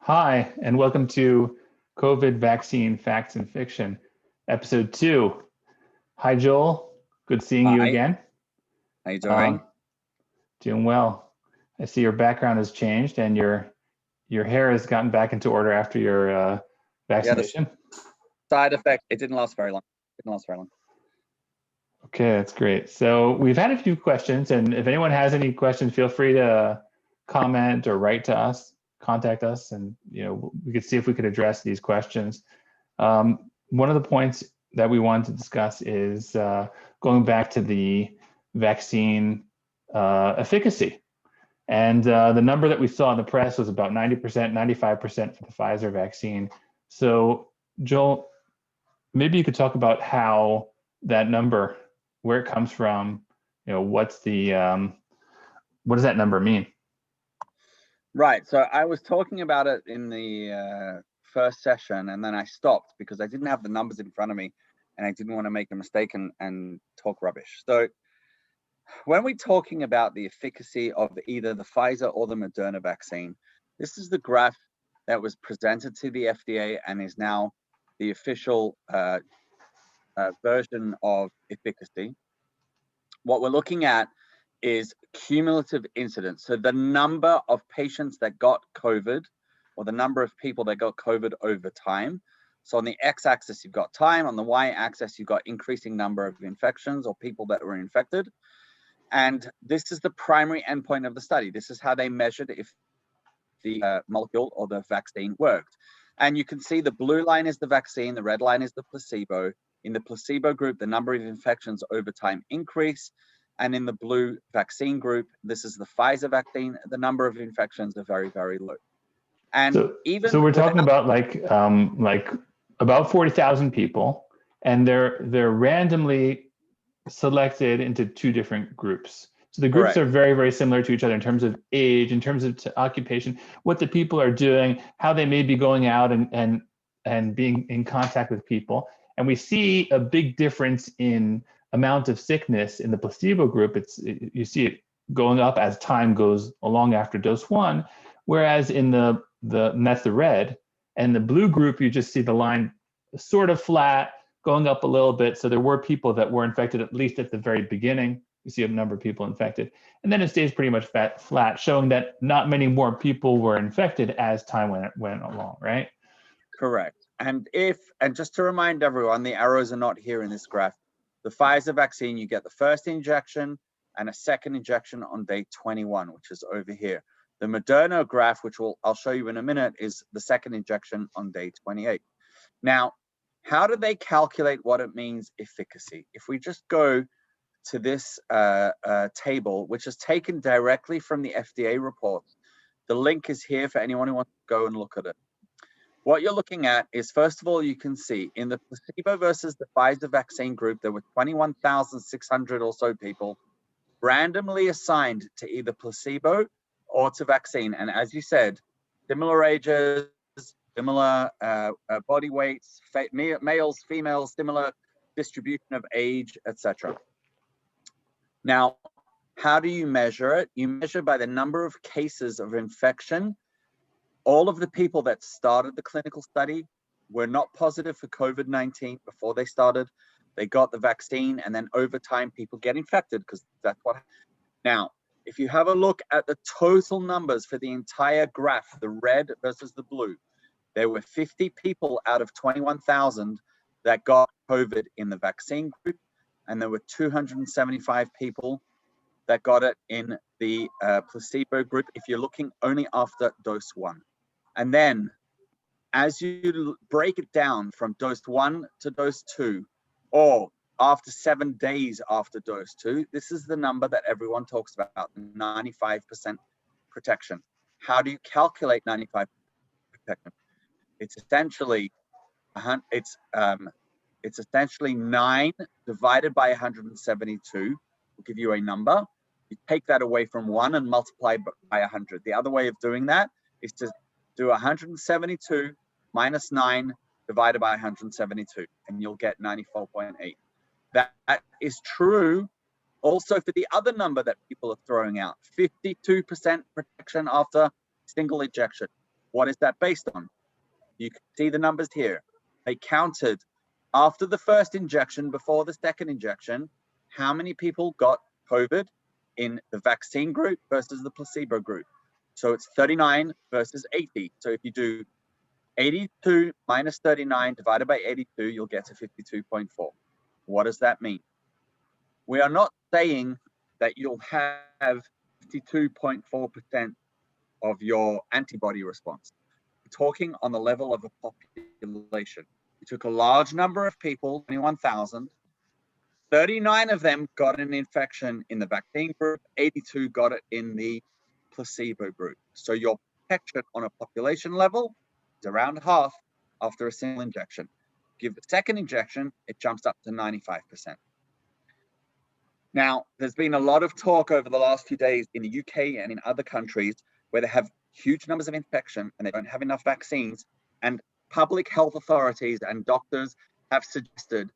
Hi, and welcome to COVID Vaccine Facts and Fiction, Episode 2. Hi, Joel. Good seeing you Hi, again. how you doing? Doing well. I see your background has changed and your hair has gotten back into order after your Yeah, vaccination. side effect, it didn't last very long. Okay, that's great. So we've had a few questions, and if anyone has any questions, feel free to comment or write to us, contact us, and we could see if we could address these questions. One of the points that we wanted to discuss is going back to the vaccine efficacy. And the number that we saw in the press was about 90%, 95% for the Pfizer vaccine. So, Joel, maybe you could talk about how that number, where it comes from, what does that number mean? Right, so I was talking about it in the first session, and then I stopped because I didn't have the numbers in front of me, and I didn't want to make a mistake and talk rubbish. So when we're talking about the efficacy of either the Pfizer or the Moderna vaccine, this is the graph that was presented to the FDA and is now the official version of efficacy. What we're looking at is cumulative incidence. So the number of patients that got COVID, or the number of people that got COVID over time. So on the x-axis, you've got time. On the y-axis, you've got increasing number of infections or people that were infected. And this is the primary endpoint of the study. This is how they measured if the molecule or the vaccine worked. And you can see the blue line is the vaccine, the red line is the placebo. In the placebo group, the number of infections over time increase. And in the blue vaccine group, this is the Pfizer vaccine, the number of infections are very, very low. And so we're talking about like about 40,000 people, and they're randomly selected into two different groups. So the groups are very, very similar to each other in terms of age, in terms of occupation, what the people are doing, how they may be going out and being in contact with people. And we see a big difference in amount of sickness in the placebo group. You see it going up as time goes along after dose one, whereas in and that's the red, and the blue group, you just see the line sort of flat, going up a little bit. So there were people that were infected, at least at the very beginning. You see a number of people infected. And then it stays pretty much flat, showing that not many more people were infected as time went along, right? Correct. And just to remind everyone, the arrows are not here in this graph. The Pfizer vaccine, you get the first injection and a second injection on day 21, which is over here. The Moderna graph, which I'll show you in a minute, is the second injection on day 28. Now, how do they calculate what it means efficacy? If we just go to this table, which is taken directly from the FDA reports, the link is here for anyone who wants to go and look at it. What you're looking at is, first of all, you can see in the placebo versus the Pfizer vaccine group, there were 21,600 or so people randomly assigned to either placebo or to vaccine. And as you said, similar ages, similar body weights, males, females, similar distribution of age, etc. Now, how do you measure it? You measure by the number of cases of infection. All of the people that started the clinical study were not positive for COVID-19 before they started. They got the vaccine, and then over time, people get infected because that's what happens. Now, if you have a look at the total numbers for the entire graph, the red versus the blue, there were 50 people out of 21,000 that got COVID in the vaccine group, and there were 275 people that got it in the placebo group if you're looking only after dose one. And then as you break it down from dose 1 to dose 2, or after 7 days after dose 2, this is the number that everyone talks about, 95% protection. How do you calculate 95% protection? It's essentially 9 divided by 172 will give you a number. You take that away from 1 and multiply by 100. The other way of doing that is to do 172 minus 9 divided by 172, and you'll get 94.8. That is true also for the other number that people are throwing out, 52% protection after single injection. What is that based on? You can see the numbers here. They counted after the first injection, before the second injection, how many people got COVID in the vaccine group versus the placebo group. So it's 39 versus 80. So if you do 82 minus 39 divided by 82, you'll get to 52.4. What does that mean? We are not saying that you'll have 52.4% of your antibody response. We're talking on the level of a population. We took a large number of people, 21,000. 39 of them got an infection in the vaccine group, 82 got it in the placebo group. So your protection on a population level is around half after a single injection. Give the second injection, it jumps up to 95%. Now, there's been a lot of talk over the last few days in the UK and in other countries where they have huge numbers of infection and they don't have enough vaccines. And public health authorities and doctors have suggested,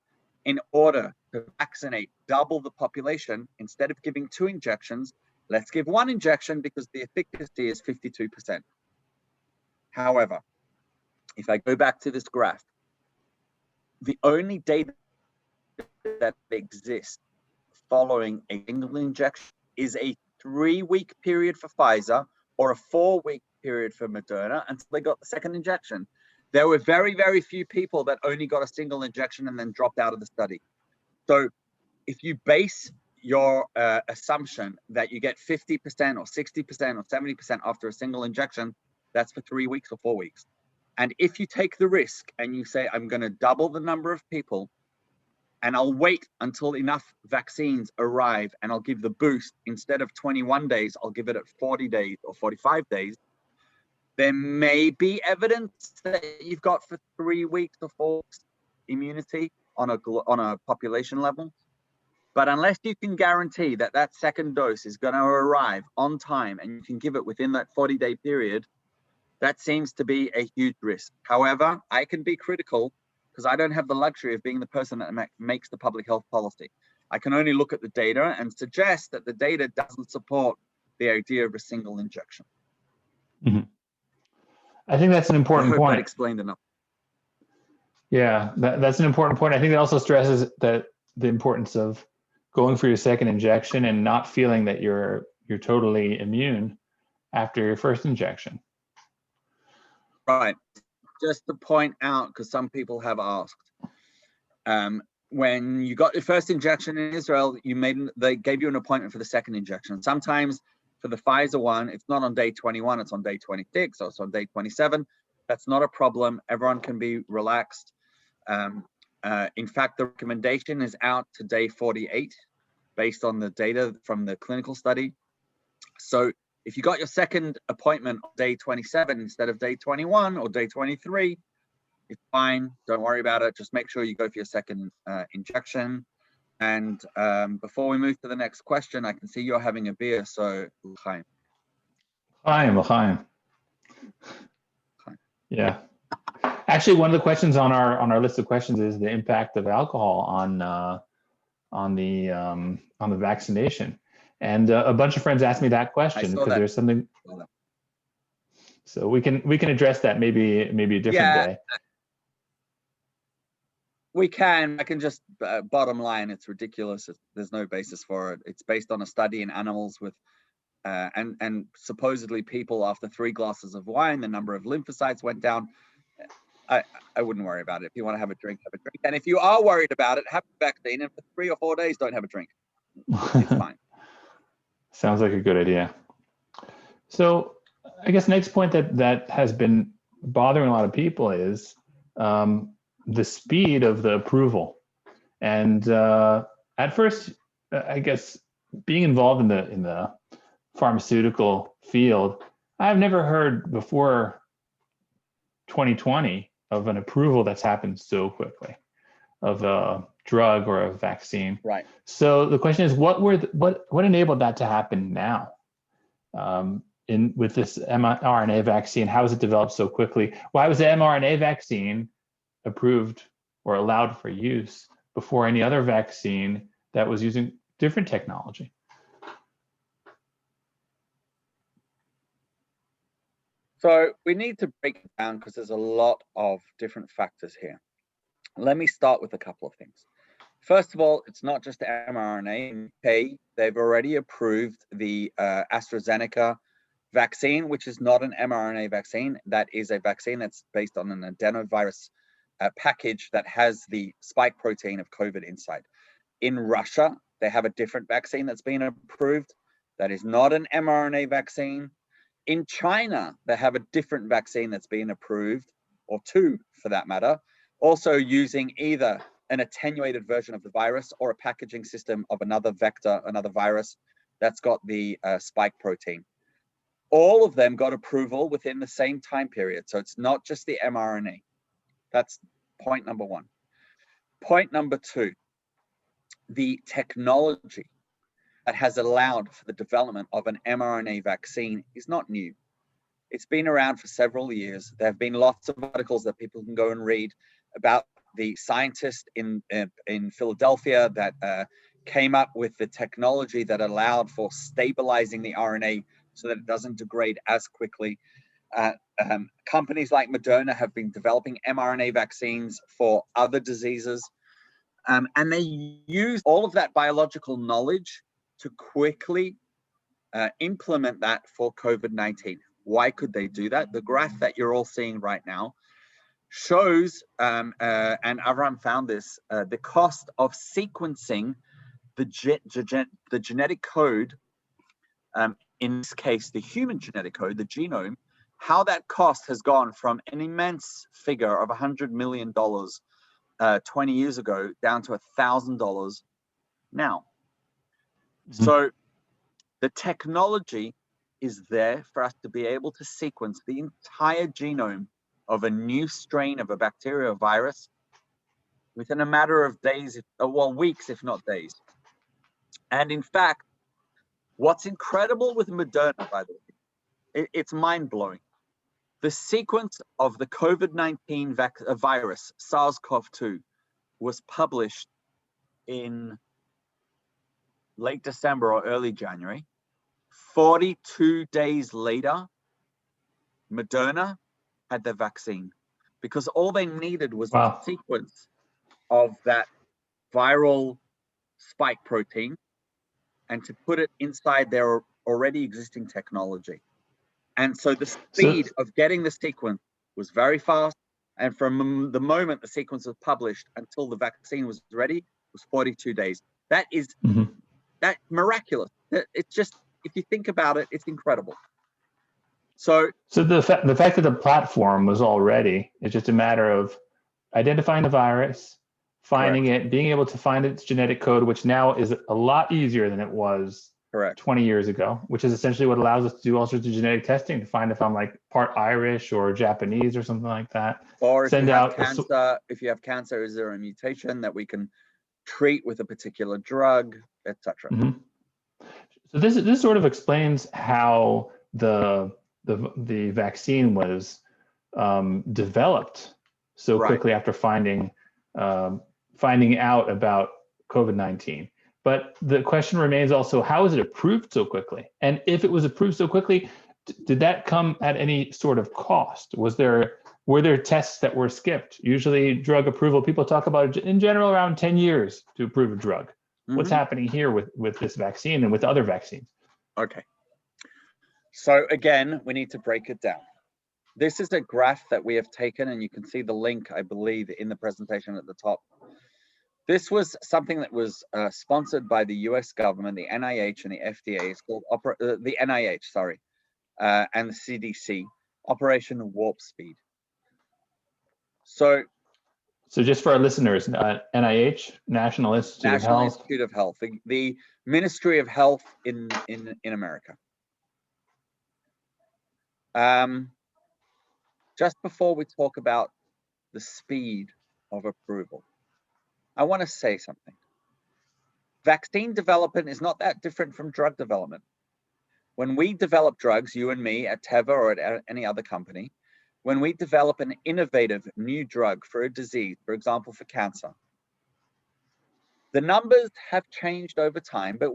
in order to vaccinate double the population, instead of giving 2 injections, let's give 1 injection because the efficacy is 52%. However, if I go back to this graph, the only data that exists following a single injection is a 3-week period for Pfizer or a 4-week period for Moderna until they got the second injection. There were very, very few people that only got a single injection and then dropped out of the study. So if you base your assumption that you get 50% or 60% or 70% after a single injection, that's for 3 weeks or 4 weeks. And if you take the risk and you say, I'm going to double the number of people and I'll wait until enough vaccines arrive and I'll give the boost, instead of 21 days, I'll give it at 40 days or 45 days, there may be evidence that you've got for 3 weeks or 4 weeks immunity on a population level. But unless you can guarantee that that second dose is going to arrive on time and you can give it within that 40-day period, that seems to be a huge risk. However, I can be critical because I don't have the luxury of being the person that makes the public health policy. I can only look at the data and suggest that the data doesn't support the idea of a single injection. Mm-hmm. I think that's an important point. That explained enough. Yeah, that's an important point. I think it also stresses that the importance of going for your second injection and not feeling that you're totally immune after your first injection. Right. Just to point out, because some people have asked, when you got your first injection in Israel, they gave you an appointment for the second injection. Sometimes for the Pfizer one, it's not on day 21, it's on day 26, or it's on day 27. That's not a problem. Everyone can be relaxed. In fact, the recommendation is out to day 48 based on the data from the clinical study. So if you got your second appointment on day 27 instead of day 21 or day 23, it's fine. Don't worry about it. Just make sure you go for your second injection. And before we move to the next question, I can see you're having a beer, so l'chaim. L'chaim. Yeah. Actually, one of the questions on our list of questions is the impact of alcohol on the vaccination, and a bunch of friends asked me that question because there's something. So we can address that maybe a different day. We can. I can just bottom line, it's ridiculous. There's no basis for it. It's based on a study in animals with, and supposedly people after 3 glasses of wine, the number of lymphocytes went down. I wouldn't worry about it. If you want to have a drink, have a drink. And if you are worried about it, have the vaccine. And for 3 or 4 days, don't have a drink. It's fine. Sounds like a good idea. So I guess next point that has been bothering a lot of people is the speed of the approval. And at first, I guess being involved in the pharmaceutical field, I've never heard before 2020 of an approval that's happened so quickly of a drug or a vaccine. Right. So the question is, what enabled that to happen now? With this mRNA vaccine, how has it developed so quickly? Why was the mRNA vaccine approved or allowed for use before any other vaccine that was using different technology? So we need to break it down because there's a lot of different factors here. Let me start with a couple of things. First of all, it's not just the mRNA. In the UK, they've already approved the AstraZeneca vaccine, which is not an mRNA vaccine. That is a vaccine that's based on an adenovirus package that has the spike protein of COVID inside. In Russia, they have a different vaccine that's been approved. That is not an mRNA vaccine. In China, they have a different vaccine that's been approved, or two for that matter, also using either an attenuated version of the virus or a packaging system of another vector, another virus that's got the spike protein. All of them got approval within the same time period. So it's not just the mRNA. That's point number one. Point number two, the technology that has allowed for the development of an mRNA vaccine is not new. It's been around for several years. There have been lots of articles that people can go and read about the scientist in Philadelphia that came up with the technology that allowed for stabilizing the RNA so that it doesn't degrade as quickly. Companies like Moderna have been developing mRNA vaccines for other diseases. And they use all of that biological knowledge to quickly implement that for COVID-19. Why could they do that? The graph that you're all seeing right now shows, and Avraham found this, the cost of sequencing the genetic code, in this case, the human genetic code, the genome, how that cost has gone from an immense figure of $100 million 20 years ago down to $1,000 now. Mm-hmm. So the technology is there for us to be able to sequence the entire genome of a new strain of a bacteria or virus within a matter of days, well, weeks, if not days. And in fact, what's incredible with Moderna, by the way, it's mind-blowing. The sequence of the COVID-19 virus, SARS-CoV-2, was published in late December or early January. 42 days later, Moderna had their vaccine because all they needed was the sequence of that viral spike protein and to put it inside their already existing technology. And so the speed of getting the sequence was very fast. And from the moment the sequence was published until the vaccine was ready was 42 days. That is that miraculous. It's just, if you think about it, it's incredible. So the fact that the platform was all ready, it's just a matter of identifying the virus, finding it, being able to find its genetic code, which now is a lot easier than it was 20 years ago, which is essentially what allows us to do all sorts of genetic testing to find if I'm like part Irish or Japanese or something like that. Or if you have cancer, is there a mutation that we can treat with a particular drug, etc. Mm-hmm. So this sort of explains how the vaccine was developed so quickly after finding out about COVID-19. But the question remains also, how is it approved so quickly? And if it was approved so quickly, did that come at any sort of cost? Were there tests that were skipped? Usually drug approval, people talk about in general around 10 years to approve a drug. Mm-hmm. What's happening here with this vaccine and with other vaccines? Okay. So again, we need to break it down. This is a graph that we have taken, and you can see the link, I believe, in the presentation at the top. This was something that was sponsored by the US government, the NIH and the FDA. It's called the NIH, sorry, and the CDC, Operation Warp Speed. So just for our listeners, NIH, National Institute of Health. Institute of Health, the Ministry of Health in America. Just before we talk about the speed of approval, I want to say something. Vaccine development is not that different from drug development. When we develop drugs, you and me at Teva or at any other company, when we develop an innovative new drug for a disease, for example, for cancer, the numbers have changed over time, but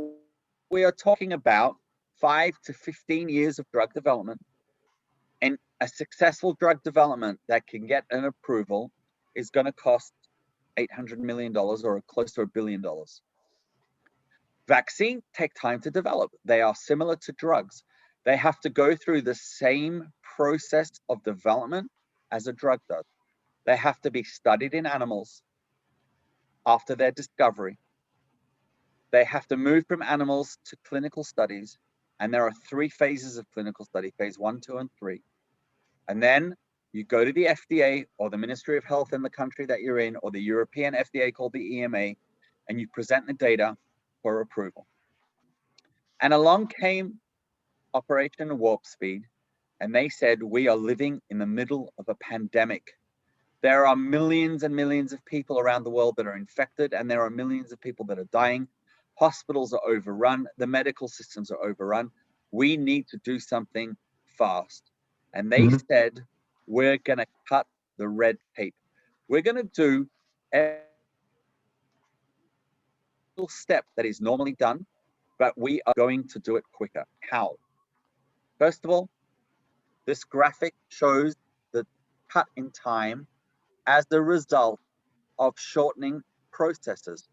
we are talking about 5 to 15 years of drug development. And a successful drug development that can get an approval is going to cost $800 million or close to $1 billion. Vaccines take time to develop. They are similar to drugs. They have to go through the same process of development as a drug does. They have to be studied in animals after their discovery. They have to move from animals to clinical studies. And there are 3 phases of clinical study, phase 1, 2, and 3. And then you go to the FDA or the Ministry of Health in the country that you're in, or the European FDA called the EMA, and you present the data for approval. And along came Operation Warp Speed, and they said, we are living in the middle of a pandemic. There are millions and millions of people around the world that are infected, and there are millions of people that are dying. Hospitals are overrun. The medical systems are overrun. We need to do something fast. And they said, we're going to cut the red tape. We're going to do a step that is normally done, but we are going to do it quicker. How? First of all, this graphic shows the cut in time as the result of shortening processes.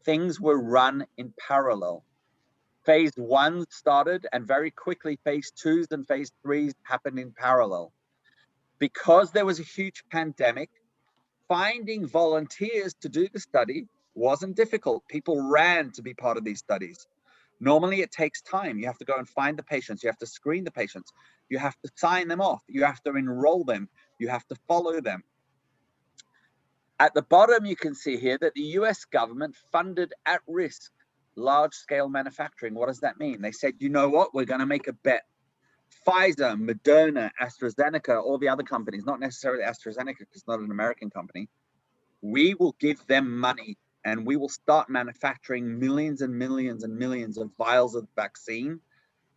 Things were run in parallel. Phase 1 started, and very quickly phase 2s and phase 3s happened in parallel. Because there was a huge pandemic, finding volunteers to do the study wasn't difficult. People ran to be part of these studies. Normally it takes time. You have to go and find the patients. You have to screen the patients. You have to sign them off. You have to enroll them. You have to follow them. At the bottom, you can see here that the US government funded at-risk large-scale manufacturing. What does that mean? They said, you know what? We're going to make a bet. Pfizer, Moderna, AstraZeneca, all the other companies, not necessarily AstraZeneca because it's not an American company, we will give them money and we will start manufacturing millions and millions and millions of vials of vaccine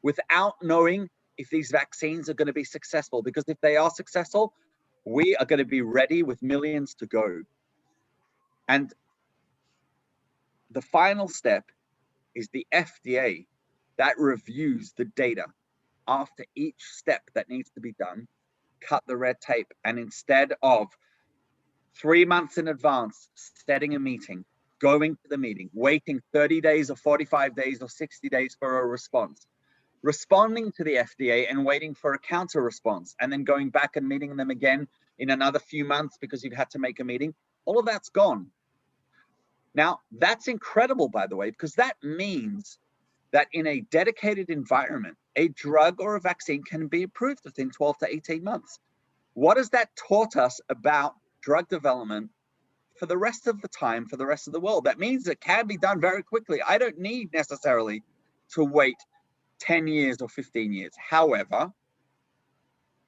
without knowing if these vaccines are going to be successful. Because if they are successful, we are going to be ready with millions to go. And the final step is the FDA that reviews the data. After each step that needs to be done, cut the red tape. And instead of 3 months in advance, setting a meeting, going to the meeting, waiting 30 days or 45 days or 60 days for a response, responding to the FDA and waiting for a counter response, and then going back and meeting them again in another few months because you've had to make a meeting, all of that's gone. Now, that's incredible, by the way, because that means that in a dedicated environment, a drug or a vaccine can be approved within 12 to 18 months. What has that taught us about drug development for the rest of the time, for the rest of the world? That means it can be done very quickly. I don't need necessarily to wait 10 years or 15 years. However,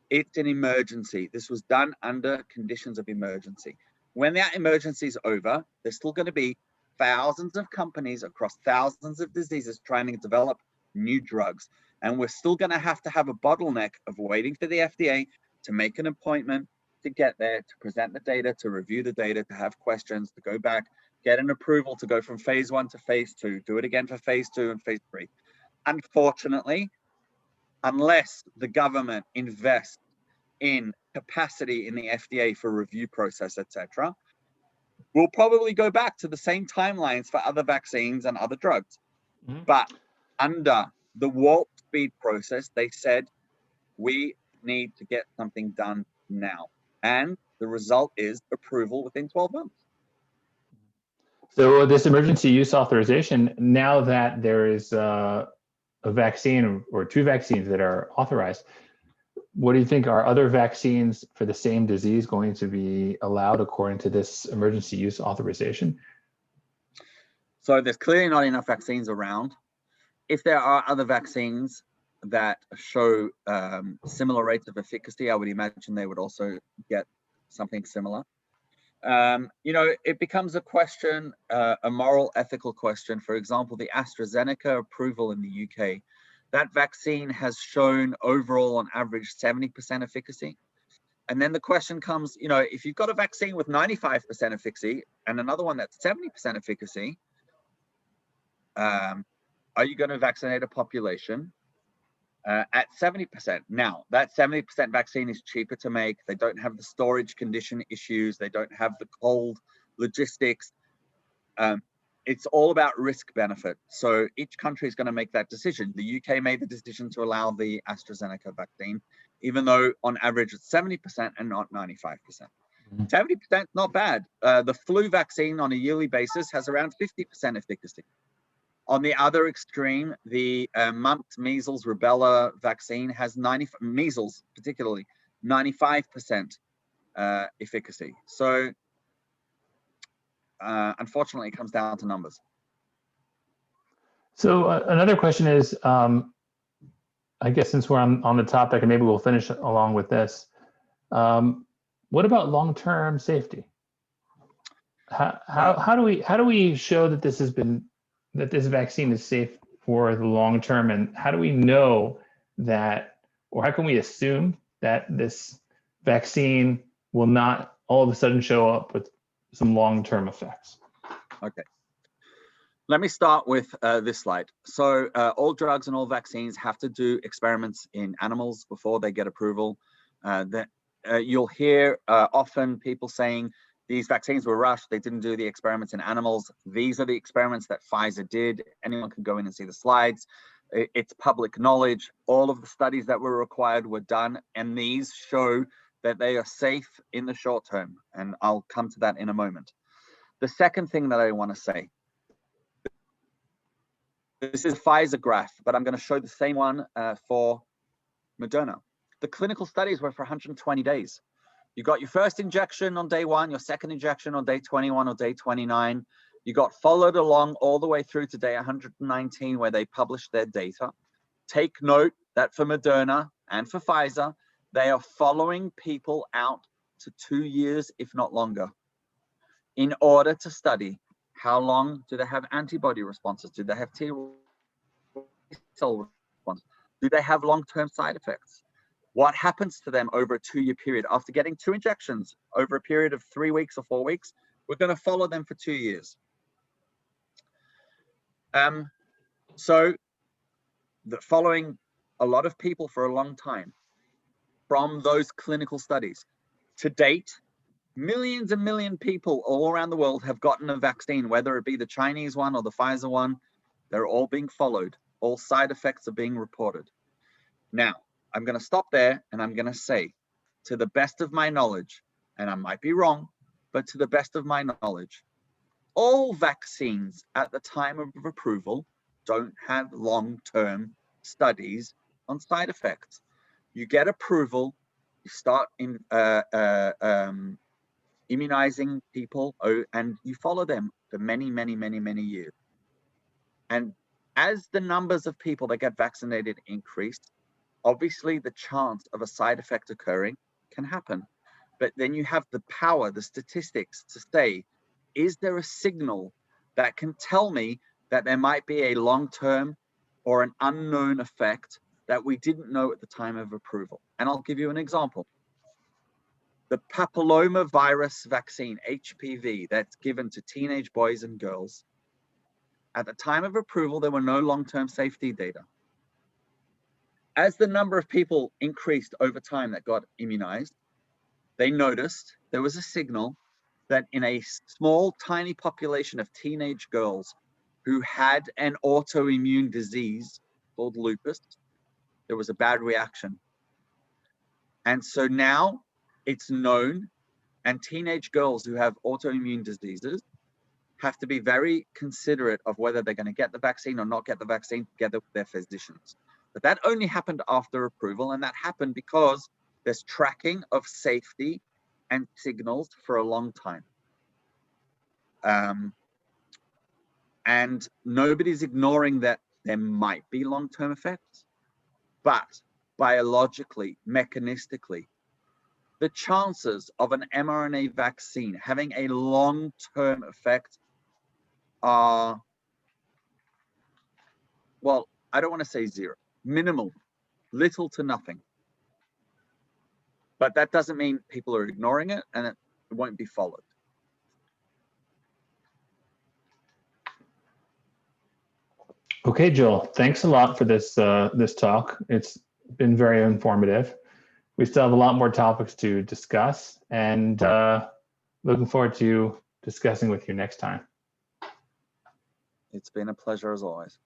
it's an emergency. This was done under conditions of emergency. When that emergency is over, there's still going to be thousands of companies across thousands of diseases trying to develop new drugs. And we're still going to have a bottleneck of waiting for the FDA to make an appointment, to get there, to present the data, to review the data, to have questions, to go back, get an approval to go from phase 1 to phase 2, do it again for phase 2 and phase 3. Unfortunately, unless the government invests in capacity in the FDA for review process, etc., we'll probably go back to the same timelines for other vaccines and other drugs. But under the warp speed process, they said, we need to get something done now. And the result is approval within 12 months. So this emergency use authorization, now that there is a vaccine or 2 vaccines that are authorized, what do you think? Are other vaccines for the same disease going to be allowed according to this emergency use authorization? So there's clearly not enough vaccines around. If there are other vaccines that show similar rates of efficacy, I would imagine they would also get something similar. It becomes a question, a moral, ethical question. For example, the AstraZeneca approval in the UK, that vaccine has shown overall on average 70% efficacy. And then the question comes, if you've got a vaccine with 95% efficacy and another one that's 70% efficacy, are you going to vaccinate a population at 70%. Now, that 70% vaccine is cheaper to make. They don't have the storage condition issues. They don't have the cold logistics. It's all about risk benefit. So each country is going to make that decision. The UK made the decision to allow the AstraZeneca vaccine, even though on average it's 70% and not 95%. 70%, not bad. The flu vaccine on a yearly basis has around 50% efficacy. On the other extreme, the mumps, measles, rubella vaccine has measles particularly 95% efficacy. So unfortunately, it comes down to numbers. So another question is, I guess since we're on the topic, and maybe we'll finish along with this. What about long-term safety? How do we show that this vaccine is safe for the long term, and how do we know that, or how can we assume that this vaccine will not all of a sudden show up with some long-term effects? Okay. Let me start with this slide. So all drugs and all vaccines have to do experiments in animals before they get approval. You'll hear often people saying these vaccines were rushed. They didn't do the experiments in animals. These are the experiments that Pfizer did. Anyone can go in and see the slides. It's public knowledge. All of the studies that were required were done, and these show that they are safe in the short term. And I'll come to that in a moment. The second thing that I want to say, this is a Pfizer graph, but I'm going to show the same one for Moderna. The clinical studies were for 120 days. You got your first injection on day 1, your second injection on day 21 or day 29. You got followed along all the way through to day 119, where they published their data. Take note that for Moderna and for Pfizer, they are following people out to 2 years, if not longer, in order to study how long do they have antibody responses? Do they have T cell response? Do they have long-term side effects? What happens to them over a 2-year period after getting 2 injections over a period of 3 weeks or 4 weeks? We're going to follow them for 2 years. So following a lot of people for a long time from those clinical studies. To date, millions and million people all around the world have gotten a vaccine, whether it be the Chinese one or the Pfizer one. They're all being followed. All side effects are being reported. Now, I'm going to stop there and I'm going to say, to the best of my knowledge, and I might be wrong, but to the best of my knowledge, all vaccines at the time of approval don't have long-term studies on side effects. You get approval, you start immunizing people, and you follow them for many, many, many, many years. And as the numbers of people that get vaccinated increase, obviously the chance of a side effect occurring can happen. But then you have the power, the statistics to say, is there a signal that can tell me that there might be a long-term or an unknown effect that we didn't know at the time of approval? And I'll give you an example. The papillomavirus vaccine, HPV, that's given to teenage boys and girls, at the time of approval, there were no long-term safety data. As the number of people increased over time that got immunized, they noticed there was a signal that in a small, tiny population of teenage girls who had an autoimmune disease called lupus, there was a bad reaction. And so now it's known, and teenage girls who have autoimmune diseases have to be very considerate of whether they're going to get the vaccine or not get the vaccine together with their physicians. But that only happened after approval, and that happened because there's tracking of safety and signals for a long time. And nobody's ignoring that there might be long-term effects, but biologically, mechanistically, the chances of an mRNA vaccine having a long-term effect are, well, I don't want to say zero, minimal, little to nothing. But that doesn't mean people are ignoring it and it won't be followed. Okay, Joel, thanks a lot for this talk. It's been very informative. We still have a lot more topics to discuss, and looking forward to discussing with you next time. It's been a pleasure as always.